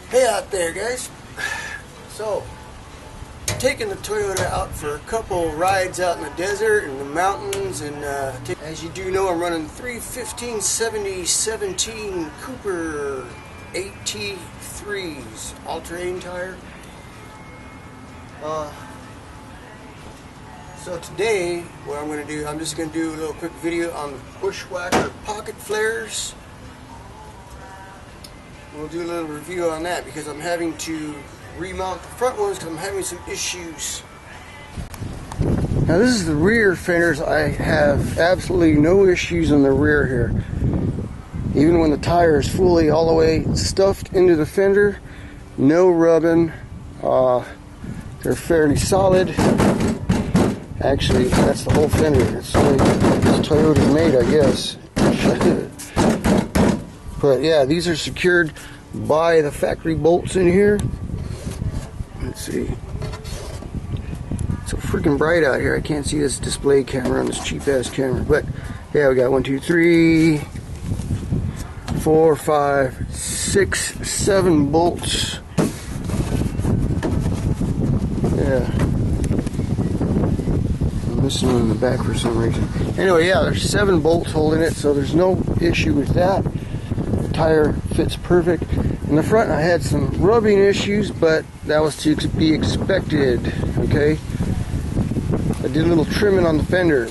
Hey out there, guys. So, taking the Toyota out for a couple rides out in the desert and the mountains, and as you do know, I'm running 315/70/17 Cooper 8T3s all-terrain tire. So today, what I'm going to do, I'm just going to do a little quick video on the Bushwacker pocket flares. We'll do a little review on that because I'm having to remount the front ones because I'm having some issues. Now this is the rear fenders. I have absolutely no issues on the rear here. Even when the tire is fully all the way stuffed into the fender, no rubbing. They're fairly solid. Actually, that's the whole fender. It's only Toyota's made, I guess. But yeah, these are secured by the factory bolts in here. Let's see. It's so freaking bright out here. I can't see this display camera on this cheap ass camera. But yeah, we got 1, 2, 3, 4, 5, 6, 7 bolts. Yeah. I'm missing one in the back for some reason. Anyway, yeah, there's 7 bolts holding it, so there's no issue with that. The tire fits perfect. In the front, I had some rubbing issues, but that was to be expected. Okay. I did a little trimming on the fender,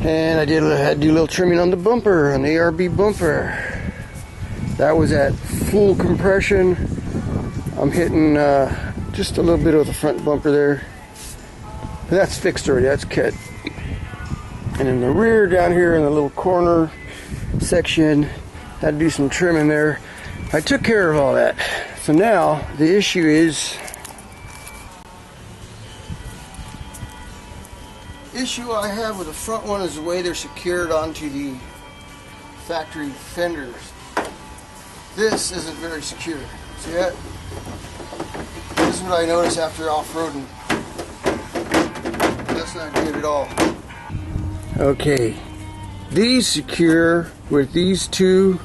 and I had to do a little trimming on the bumper, on the ARB bumper. That was at full compression. I'm hitting just a little bit of the front bumper there. But that's fixed already. That's cut. And in the rear, down here in the little corner section, had to do some trimming there. I took care of all that. So now the issue I have with the front one is the way they're secured onto the factory fenders. This isn't very secure. See that? This is what I noticed after off-roading. That's not good at all. Okay, these secure with these two.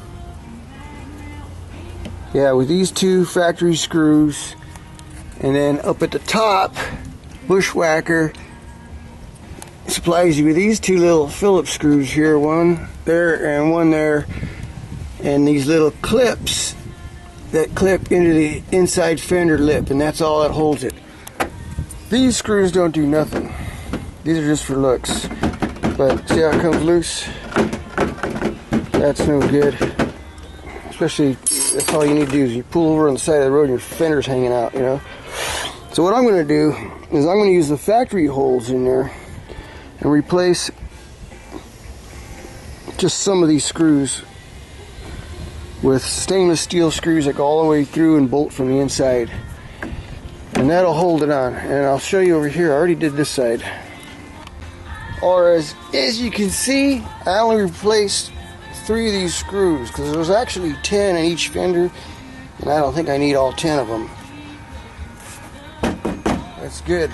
Yeah, with these 2 factory screws, and then up at the top, Bushwacker supplies you with these 2 little Phillips screws here, one there and one there, and these little clips that clip into the inside fender lip, and that's all that holds it. These screws don't do nothing. These are just for looks. But see how it comes loose? That's no good. Especially, that's all you need to do is you pull over on the side of the road and your fender's hanging out, you know. So what I'm going to do is I'm going to use the factory holes in there and replace just some of these screws with stainless steel screws that go all the way through and bolt from the inside. And that'll hold it on. And I'll show you over here. I already did this side. Or as you can see, I only replaced 3 of these screws because there was actually 10 in each fender, and I don't think I need all 10 of them. That's good.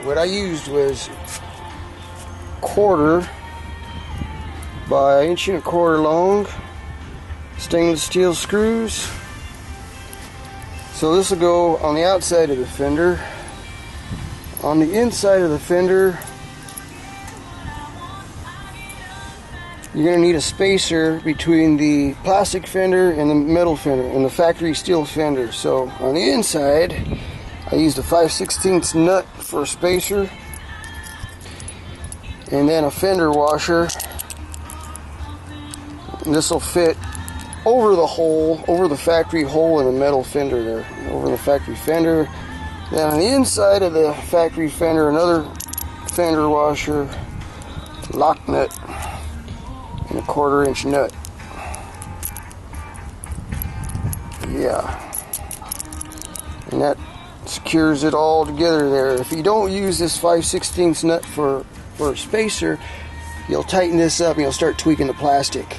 What I used was 1/4 by 1 1/4 long stainless steel screws. So this will go on the outside of the fender. On the inside of the fender, you're going to need a spacer between the plastic fender and the metal fender and the factory steel fender. So on the inside, I used a 5/16 nut for a spacer, and then a fender washer. And this will fit over the hole, over the factory hole in the metal fender there, over the factory fender. Then on the inside of the factory fender, another fender washer, lock nut, and a 1/4 inch nut. Yeah. And that secures it all together there. If you don't use this 5/16 nut for a spacer, you'll tighten this up and you'll start tweaking the plastic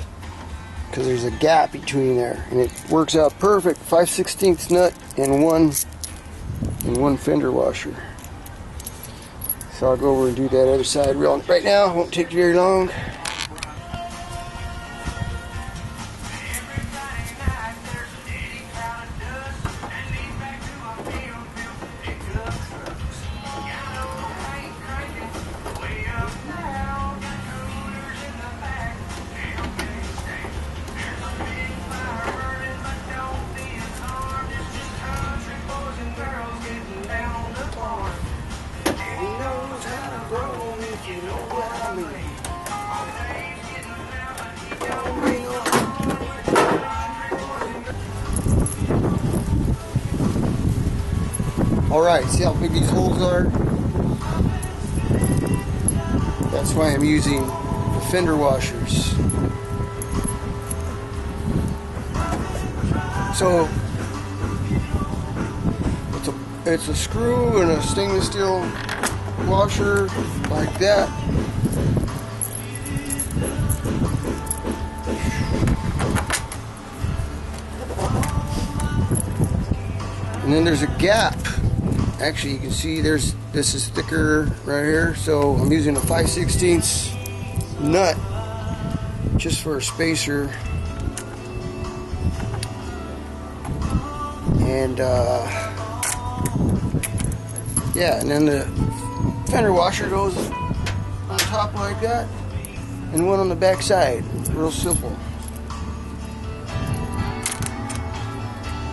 because there's a gap between there, and it works out perfect. 5/16 nut and one fender washer. So I'll go over and do that other side right now. It won't take very long. Alright, see how big these holes are? That's why I'm using the fender washers. So it's a screw and a stainless steel washer like that. And then there's a gap. Actually, you can see this is thicker right here, so I'm using a 5/16 nut just for a spacer. And yeah, and then the fender washer goes on top like that, and one on the back side. Real simple.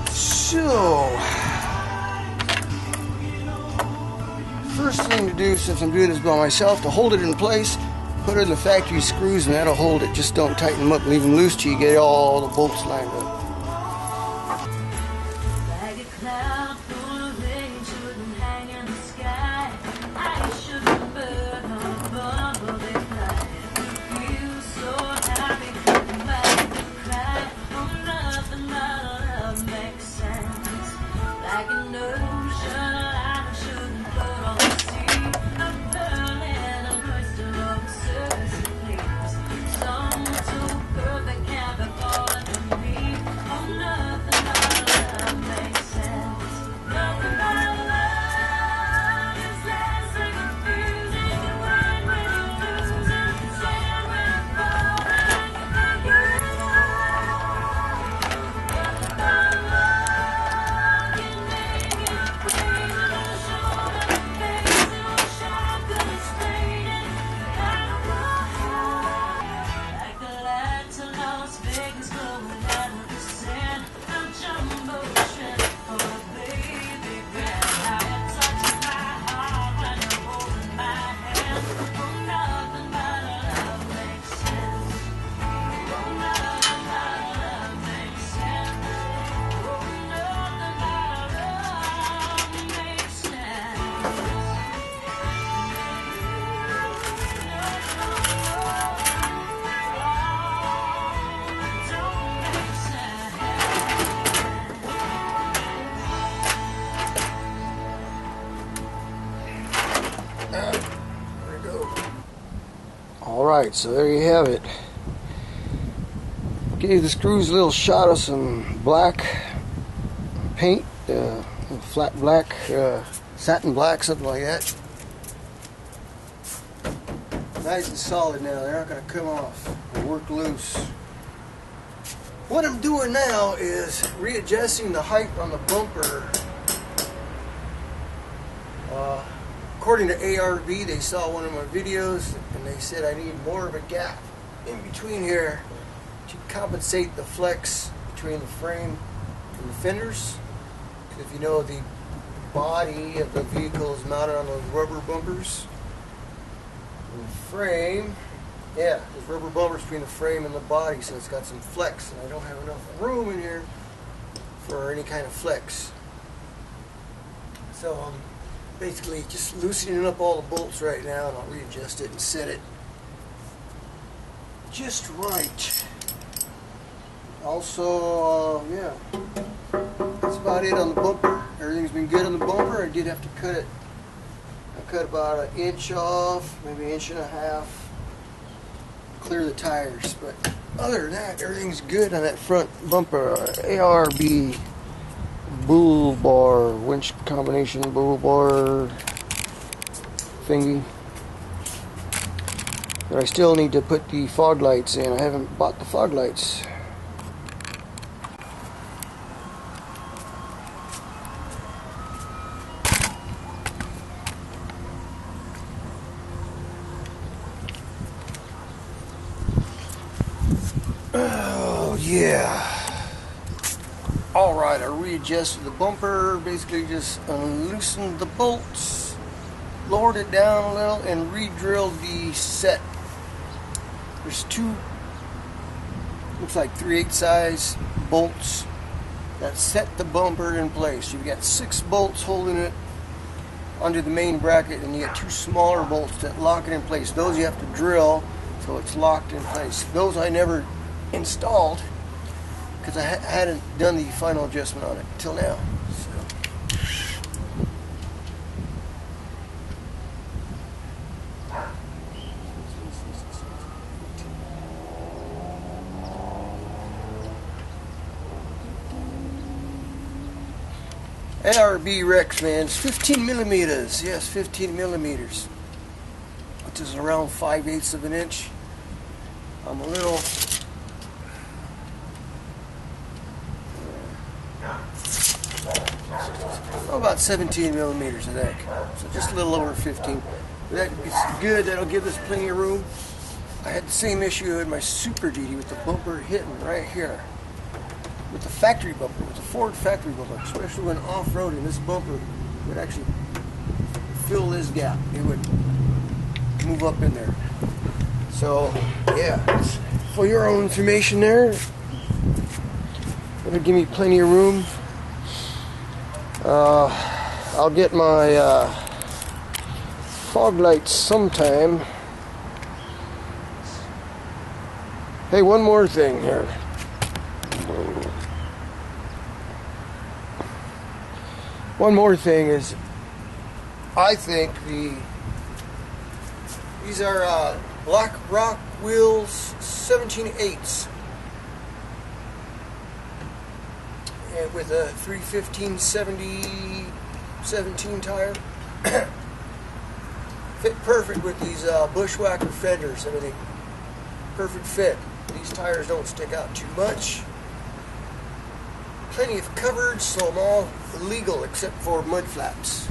So, first thing to do, since I'm doing this by myself, to hold it in place, put it in the factory screws, and that'll hold it. Just don't tighten them up, leave them loose till you get all the bolts lined up. Alright, so there you have it. Gave the screws a little shot of some black paint, flat black, satin black, something like that. Nice and solid now, they're not going to come off or work loose. What I'm doing now is readjusting the height on the bumper. According to ARB, they saw one of my videos and they said I need more of a gap in between here to compensate the flex between the frame and the fenders. Because if you know, the body of the vehicle is mounted on those rubber bumpers. And the frame, yeah, there's rubber bumpers between the frame and the body, so it's got some flex, and I don't have enough room in here for any kind of flex. So I'm basically just loosening up all the bolts right now, and I'll readjust it and set it just right. Also, yeah, that's about it on the bumper. Everything's been good on the bumper. I did have to cut it. I cut about an inch off, maybe an inch and a half, clear the tires. But other than that, everything's good on that front bumper. ARB bull bar, winch combination bull bar thingy. But I still need to put the fog lights in. I haven't bought the fog lights. Oh yeah. Alright, I readjusted the bumper, basically just loosened the bolts, lowered it down a little, and re-drilled the set. There's two, looks like 3/8 size bolts that set the bumper in place. You've got 6 bolts holding it onto the main bracket, and you get two smaller bolts that lock it in place. Those you have to drill so it's locked in place. Those I never installed because I hadn't done the final adjustment on it till now. ARB Rex, man, it's 15 millimeters. Yes, 15 millimeters, which is around 5/8 of an inch on the little. Oh, about 17 millimeters, I think. So just a little over 15. That's good. That'll give us plenty of room. I had the same issue in my Super Duty with the bumper hitting right here. With the factory bumper, with the Ford factory bumper, especially when off-roading, this bumper would actually fill this gap. It would move up in there. So, yeah, for your own information there, it'll give me plenty of room. I'll get my fog lights sometime. Hey, one more thing here. One more thing is, I think these are Black Rock wheels 17/8 and with a 315/70/17 tire. Fit perfect with these Bushwacker Fenders. Everything perfect fit. These tires don't stick out too much. Plenty of coverage, so I'm all legal except for mud flaps.